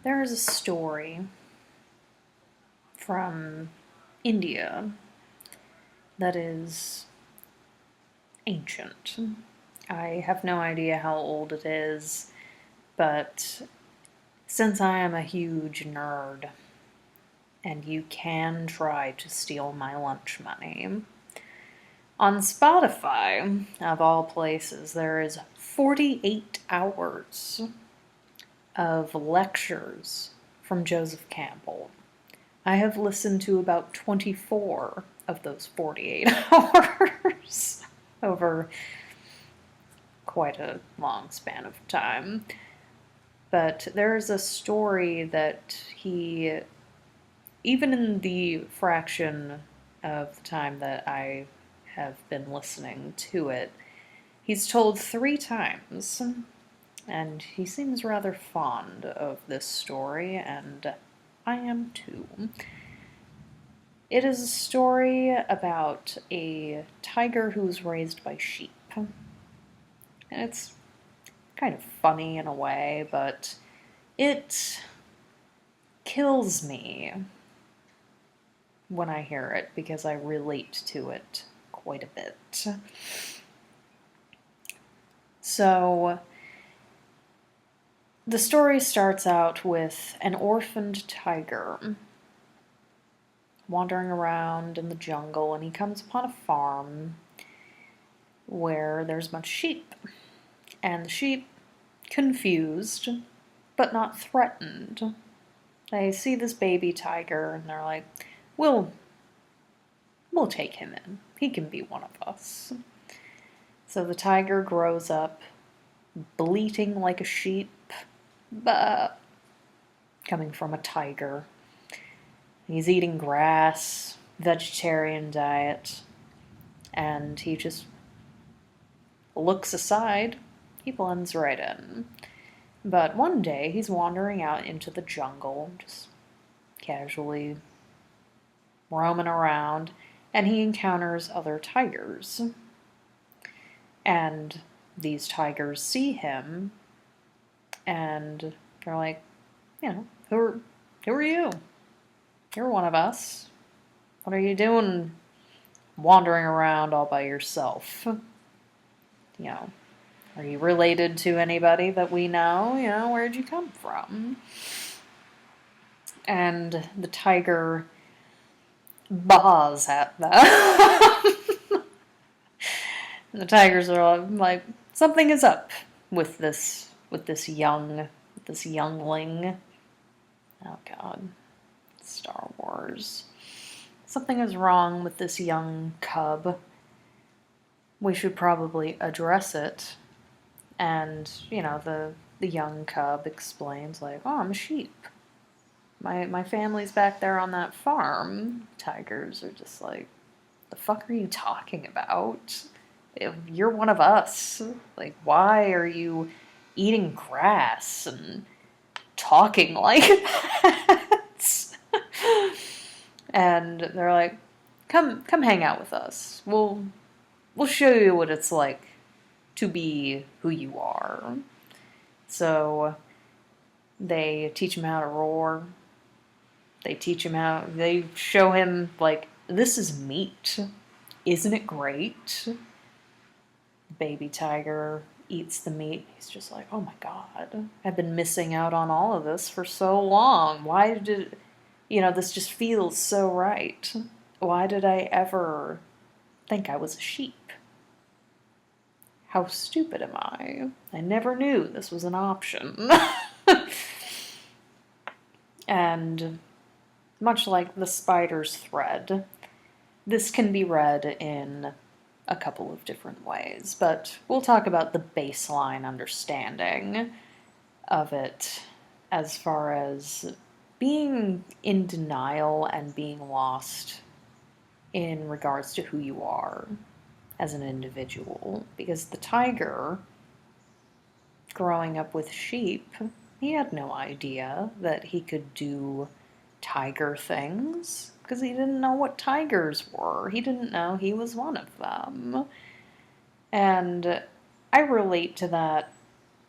There is a story from India that is ancient. I have no idea how old it is, but since I am a huge nerd, and you can try to steal my lunch money, on Spotify, of all places, there is 48 hours of lectures from Joseph Campbell. I have listened to about 24 of those 48 hours over quite a long span of time. But there's a story that he, even in the fraction of the time that I have been listening to it, he's told 3 times. And he seems rather fond of this story, and I am too. It is a story about a tiger who's raised by sheep. And it's kind of funny in a way, but it kills me when I hear it because I relate to it quite a bit. So, the story starts out with an orphaned tiger wandering around in the jungle, and he comes upon a farm where there's much sheep. And the sheep, confused, but not threatened, they see this baby tiger and they're like, we'll take him in. He can be one of us. So the tiger grows up, bleating like a sheep, but coming from a tiger. He's eating grass, vegetarian diet, and he just looks aside. He blends right in. But one day he's wandering out into the jungle, just casually roaming around, and he encounters other tigers. And these tigers see him, and they're like, who are you? You're one of us. What are you doing wandering around all by yourself? Are you related to anybody that we know? Where'd you come from? And the tiger baws at them. And the tigers are like, something is up with this youngling. Oh God. Star Wars. Something is wrong with this young cub. We should probably address it. And, the young cub explains, like, oh, I'm a sheep. My family's back there on that farm. Tigers are just like, the fuck are you talking about? You're one of us. Like, why are you eating grass and talking like that? And they're like, come hang out with us. We'll show you what it's like to be who you are. So they teach him how to roar. They show him, like, this is meat. Isn't it great? Baby tiger eats the meat. He's just like, oh my God, I've been missing out on all of this for so long. Why did this just feels so right. Why did I ever think I was a sheep? How stupid am I? I never knew this was an option. And much like the spider's thread, this can be read in a couple of different ways, but we'll talk about the baseline understanding of it as far as being in denial and being lost in regards to who you are as an individual. Because the tiger, growing up with sheep, he had no idea that he could do tiger things because he didn't know what tigers were. He didn't know he was one of them. And I relate to that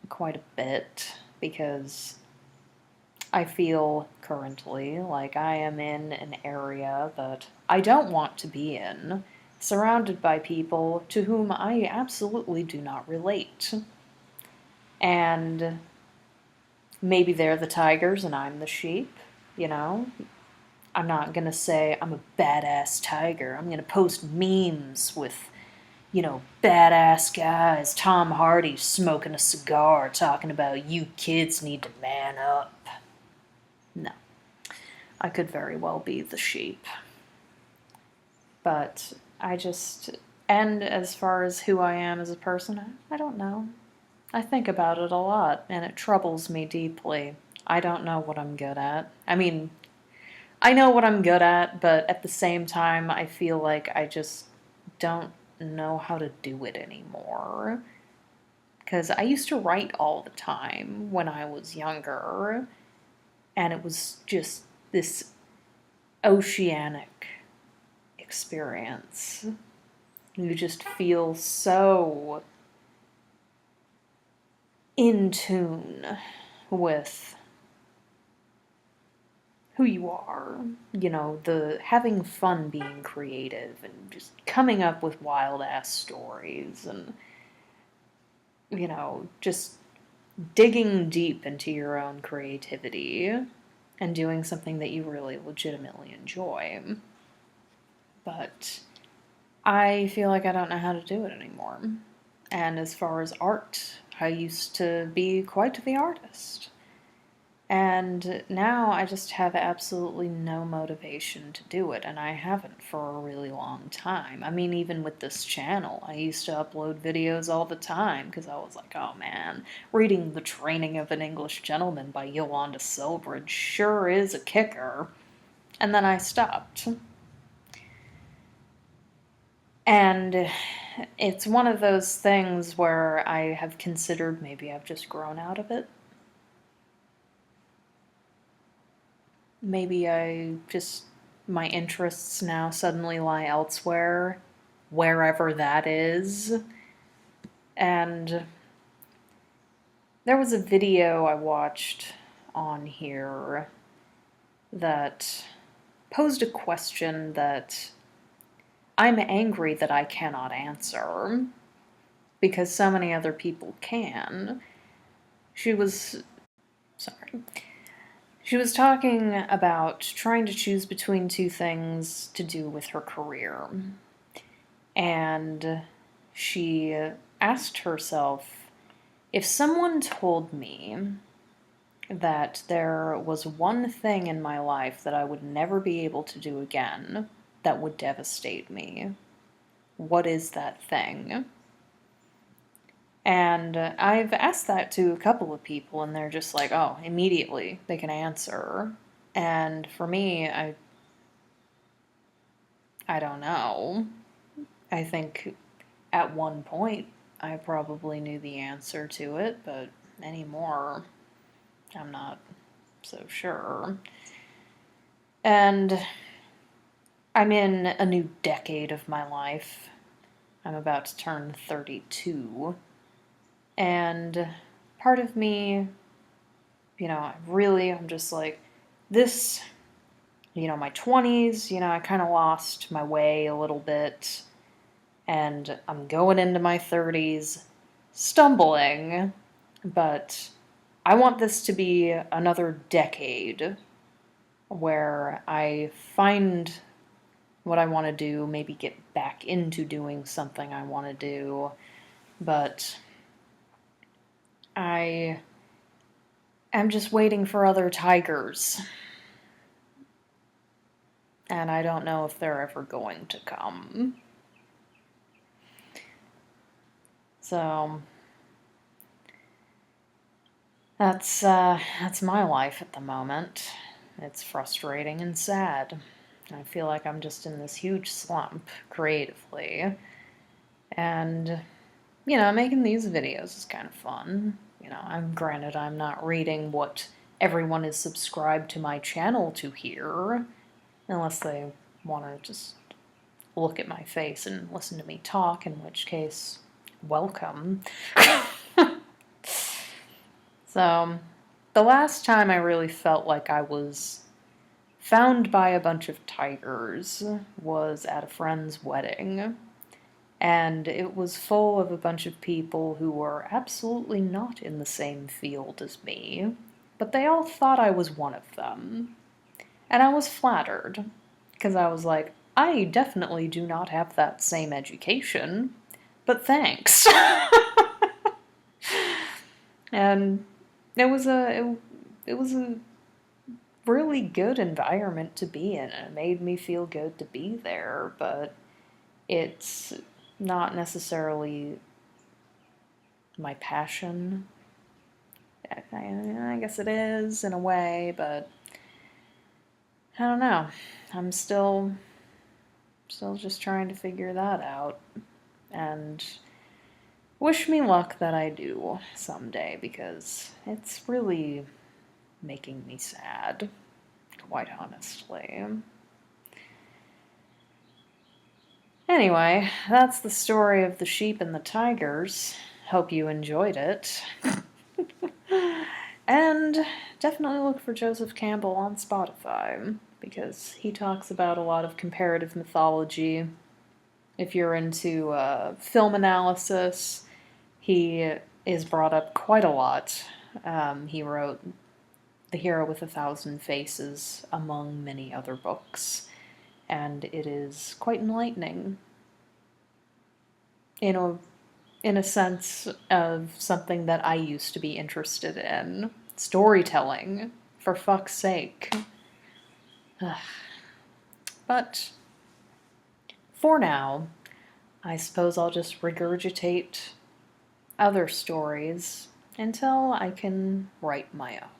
quite a bit because I feel currently like I am in an area that I don't want to be in, surrounded by people to whom I absolutely do not relate. And maybe they're the tigers and I'm the sheep, you know? I'm not gonna say I'm a badass tiger. I'm gonna post memes with, badass guys, Tom Hardy smoking a cigar, talking about you kids need to man up. No, I could very well be the sheep. But I just, and as far as who I am as a person, I don't know. I think about it a lot, and it troubles me deeply. I don't know what I'm good at. I mean, I know what I'm good at, but at the same time, I feel like I just don't know how to do it anymore. Because I used to write all the time when I was younger, and it was just this oceanic experience. You just feel so in tune with who you are. The having fun being creative and just coming up with wild ass stories and, just digging deep into your own creativity and doing something that you really legitimately enjoy. But I feel like I don't know how to do it anymore. And as far as art, I used to be quite the artist. And now I just have absolutely no motivation to do it, and I haven't for a really long time. I mean, even with this channel, I used to upload videos all the time because I was like, oh man, reading The Training of an English Gentleman by Yolanda Silbridge sure is a kicker. And then I stopped. And it's one of those things where I have considered maybe I've just grown out of it. Maybe my interests now suddenly lie elsewhere, wherever that is. And there was a video I watched on here that posed a question that I'm angry that I cannot answer because so many other people can. She was talking about trying to choose between two things to do with her career. And she asked herself, if someone told me that there was one thing in my life that I would never be able to do again that would devastate me, what is that thing? And I've asked that to a couple of people, and they're just like, oh, immediately they can answer. And for me, I don't know. I think at one point I probably knew the answer to it, but anymore, I'm not so sure. And I'm in a new decade of my life. I'm about to turn 32. And part of me, I'm just like, this, my 20s, I kind of lost my way a little bit. And I'm going into my 30s, stumbling, but I want this to be another decade where I find what I want to do, maybe get back into doing something I want to do, but I am just waiting for other tigers, and I don't know if they're ever going to come. So that's my life at the moment. It's frustrating and sad. I feel like I'm just in this huge slump creatively. And, making these videos is kind of fun. I'm not reading what everyone is subscribed to my channel to hear, unless they want to just look at my face and listen to me talk, in which case, welcome. So, The last time I really felt like I was found by a bunch of tigers was at a friend's wedding. And it was full of a bunch of people who were absolutely not in the same field as me, but they all thought I was one of them. And I was flattered, because I was like, I definitely do not have that same education, but thanks. And it was a really good environment to be in. It made me feel good to be there, but it's not necessarily my passion. I guess it is in a way, but I don't know. I'm still just trying to figure that out. And wish me luck that I do someday, because it's really making me sad, quite honestly. Anyway, that's the story of the sheep and the tigers. Hope you enjoyed it. And definitely look for Joseph Campbell on Spotify, because he talks about a lot of comparative mythology. If you're into film analysis, he is brought up quite a lot. He wrote The Hero with a Thousand Faces, among many other books, and it is quite enlightening in a sense of something that I used to be interested in. Storytelling, for fuck's sake. But for now, I suppose I'll just regurgitate other stories until I can write my own.